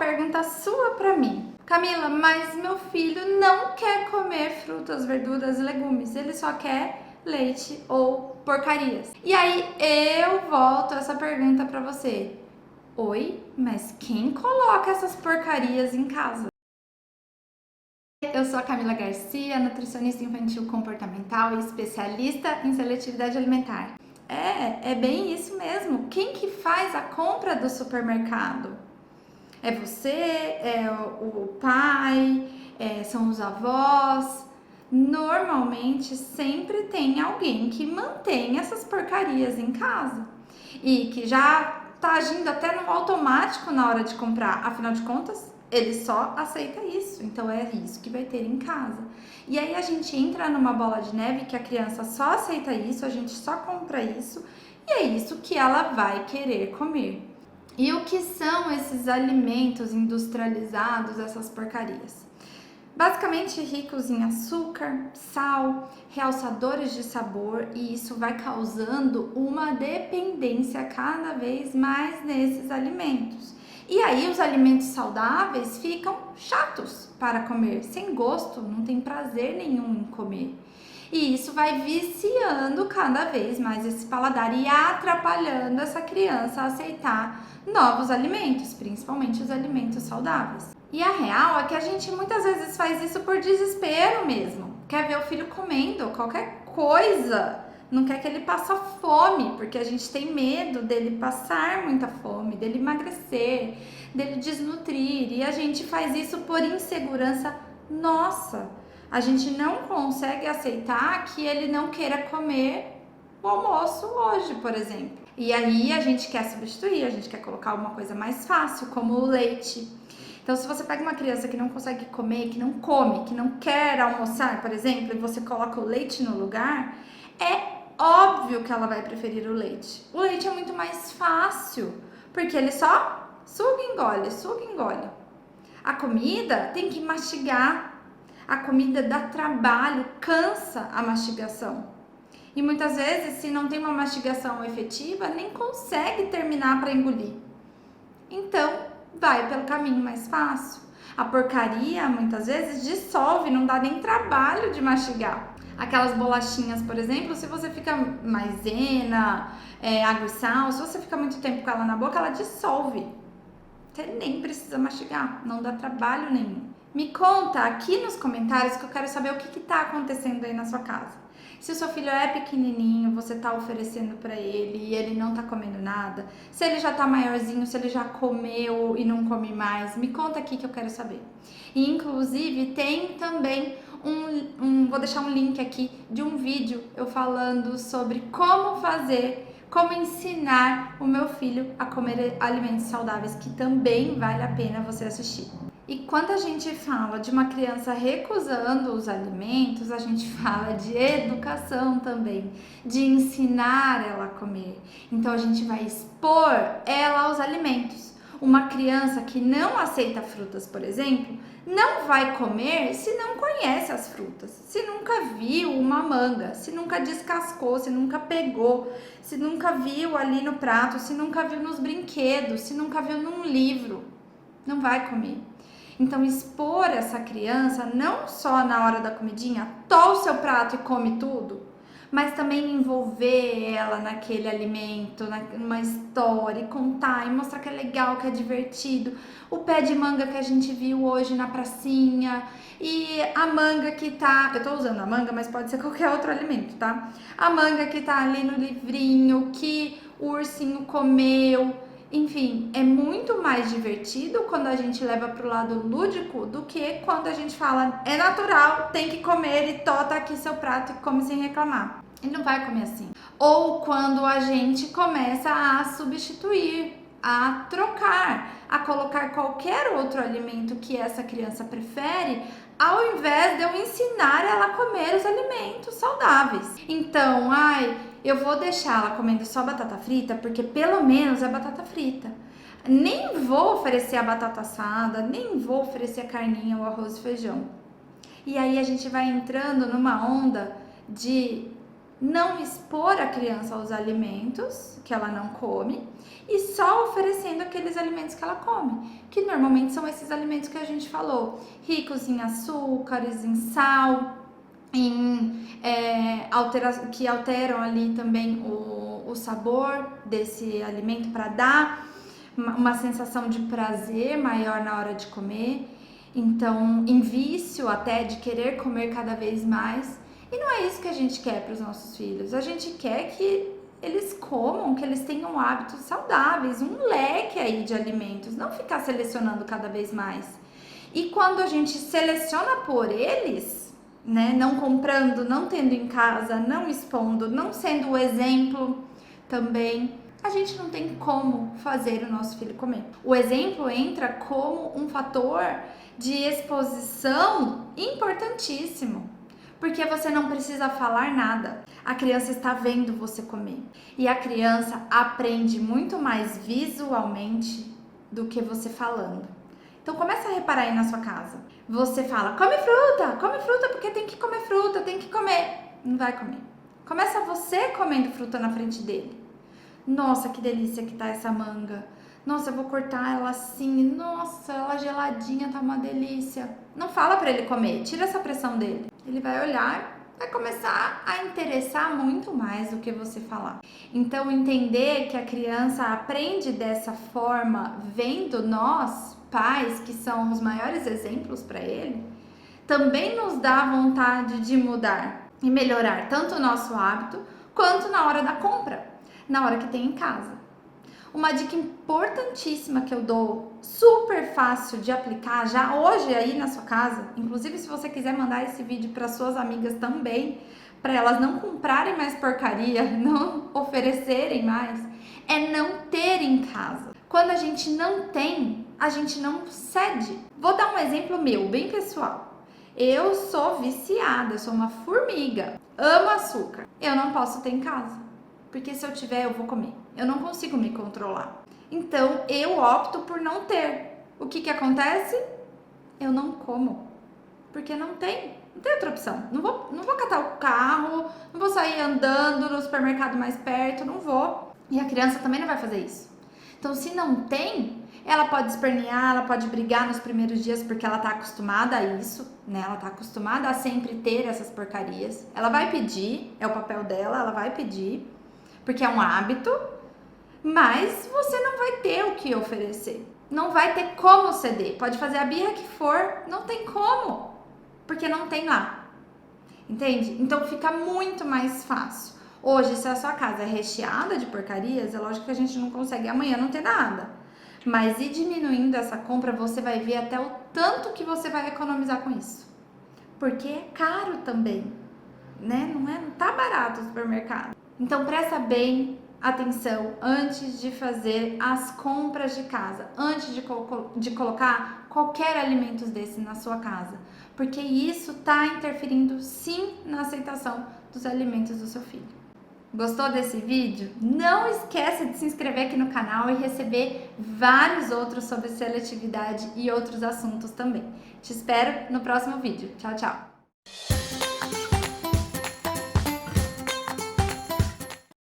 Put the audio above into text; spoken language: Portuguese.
pergunta sua pra mim. Camila, mas meu filho não quer comer frutas, verduras e legumes, ele só quer leite ou porcarias. E aí eu volto essa pergunta pra você. Oi, mas quem coloca essas porcarias em casa? Eu sou a Camila Garcia, nutricionista infantil comportamental e especialista em seletividade alimentar. É bem isso mesmo. Quem que faz a compra do supermercado? É você, é o pai, são os avós. Normalmente sempre tem alguém que mantém essas porcarias em casa e que já tá agindo até no automático na hora de comprar. Afinal de contas, ele só aceita isso, então é isso que vai ter em casa. E aí a gente entra numa bola de neve que a criança só aceita isso, a gente só compra isso e é isso que ela vai querer comer. E o que são esses alimentos industrializados, essas porcarias? Basicamente ricos em açúcar, sal, realçadores de sabor, e isso vai causando uma dependência cada vez mais nesses alimentos. E aí os alimentos saudáveis ficam chatos para comer, sem gosto, não tem prazer nenhum em comer. E isso vai viciando cada vez mais esse paladar e atrapalhando essa criança a aceitar novos alimentos, principalmente os alimentos saudáveis. E a real é que a gente muitas vezes faz isso por desespero mesmo. Quer ver o filho comendo qualquer coisa, não quer que ele passe fome, porque a gente tem medo dele passar muita fome, dele emagrecer, dele desnutrir. E a gente faz isso por insegurança nossa. A gente não consegue aceitar que ele não queira comer o almoço hoje, por exemplo. E aí a gente quer substituir, a gente quer colocar uma coisa mais fácil, como o leite. Então, se você pega uma criança que não consegue comer, que não come, que não quer almoçar, por exemplo, e você coloca o leite no lugar, é óbvio que ela vai preferir o leite. O leite é muito mais fácil, porque ele só suga e engole, suga e engole. A comida tem que mastigar. A comida dá trabalho, cansa a mastigação. E muitas vezes, se não tem uma mastigação efetiva, nem consegue terminar para engolir. Então, vai pelo caminho mais fácil. A porcaria, muitas vezes, dissolve, não dá nem trabalho de mastigar. Aquelas bolachinhas, por exemplo, se você fica maisena, água e sal, se você fica muito tempo com ela na boca, ela dissolve. Você nem precisa mastigar, não dá trabalho nenhum. Me conta aqui nos comentários que eu quero saber o que tá acontecendo aí na sua casa. Se o seu filho é pequenininho, você tá oferecendo para ele e ele não tá comendo nada. Se ele já tá maiorzinho, se ele já comeu e não come mais. Me conta aqui que eu quero saber. E inclusive tem também vou deixar um link aqui de um vídeo eu falando sobre como ensinar o meu filho a comer alimentos saudáveis, que também vale a pena você assistir. E quando a gente fala de uma criança recusando os alimentos, a gente fala de educação também, de ensinar ela a comer. Então a gente vai expor ela aos alimentos. Uma criança que não aceita frutas, por exemplo, não vai comer se não conhece as frutas, se nunca viu uma manga, se nunca descascou, se nunca pegou, se nunca viu ali no prato, se nunca viu nos brinquedos, se nunca viu num livro. Não vai comer. Então, expor essa criança não só na hora da comidinha, toma o seu prato e come tudo, mas também envolver ela naquele alimento, numa história, e contar e mostrar que é legal, que é divertido. O pé de manga que a gente viu hoje na pracinha, e a manga que tá... Eu tô usando a manga, mas pode ser qualquer outro alimento, tá? A manga que tá ali no livrinho, que o ursinho comeu. Enfim, é muito mais divertido quando a gente leva pro lado lúdico do que quando a gente fala é natural, tem que comer e tá aqui seu prato e come sem reclamar. Ele não vai comer assim. Ou quando a gente começa a substituir, a trocar, a colocar qualquer outro alimento que essa criança prefere, ao invés de eu ensinar ela a comer os alimentos saudáveis. Então, eu vou deixar ela comendo só batata frita, porque pelo menos é batata frita. Nem vou oferecer a batata assada, nem vou oferecer a carninha ou arroz e feijão. E aí a gente vai entrando numa onda de não expor a criança aos alimentos que ela não come e só oferecendo aqueles alimentos que ela come, que normalmente são esses alimentos que a gente falou, ricos em açúcares, em sal, que alteram ali também o sabor desse alimento para dar uma sensação de prazer maior na hora de comer. Então, em vício até de querer comer cada vez mais. E não é isso que a gente quer para os nossos filhos. A gente quer que eles comam, que eles tenham hábitos saudáveis, um leque aí de alimentos, não ficar selecionando cada vez mais. E quando a gente seleciona por eles, né, não comprando, não tendo em casa, não expondo, não sendo o exemplo também, a gente não tem como fazer o nosso filho comer. O exemplo entra como um fator de exposição importantíssimo, porque você não precisa falar nada. A criança está vendo você comer. E a criança aprende muito mais visualmente do que você falando. Então começa a reparar aí na sua casa. Você fala, come fruta porque tem que comer fruta, tem que comer. Não vai comer. Começa você comendo fruta na frente dele. Nossa, que delícia que tá essa manga. Nossa, eu vou cortar ela assim. Nossa, ela geladinha, tá uma delícia. Não fala pra ele comer, tira essa pressão dele. Ele vai olhar, vai começar a interessar muito mais do que você falar. Então, entender que a criança aprende dessa forma, vendo nós, pais, que são os maiores exemplos para ele, também nos dá vontade de mudar e melhorar tanto o nosso hábito, quanto na hora da compra, na hora que tem em casa. Uma dica importantíssima que eu dou, super fácil de aplicar já hoje aí na sua casa, inclusive se você quiser mandar esse vídeo para suas amigas também, para elas não comprarem mais porcaria, não oferecerem mais, é não ter em casa. Quando a gente não tem, a gente não cede. Vou dar um exemplo meu, bem pessoal. Eu sou viciada, eu sou uma formiga, amo açúcar. Eu não posso ter em casa, porque se eu tiver eu vou comer. Eu não consigo me controlar. Então, eu opto por não ter. O que acontece? Eu não como. Porque não tem outra opção. Não vou catar o carro, não vou sair andando no supermercado mais perto, não vou. E a criança também não vai fazer isso. Então, se não tem, ela pode espernear, ela pode brigar nos primeiros dias porque ela tá acostumada a isso, né? Ela tá acostumada a sempre ter essas porcarias. Ela vai pedir, é o papel dela, ela vai pedir, porque é um hábito. Mas você não vai ter o que oferecer. Não vai ter como ceder. Pode fazer a birra que for, não tem como. Porque não tem lá. Entende? Então fica muito mais fácil. Hoje, se a sua casa é recheada de porcarias, é lógico que a gente não consegue amanhã não ter nada. Mas ir diminuindo essa compra, você vai ver até o tanto que você vai economizar com isso. Porque é caro também, né? Não tá barato o supermercado. Então presta bem atenção antes de fazer as compras de casa, antes de colocar qualquer alimento desse na sua casa, porque isso está interferindo sim na aceitação dos alimentos do seu filho. Gostou desse vídeo? Não esquece de se inscrever aqui no canal e receber vários outros sobre seletividade e outros assuntos também. Te espero no próximo vídeo. Tchau, tchau!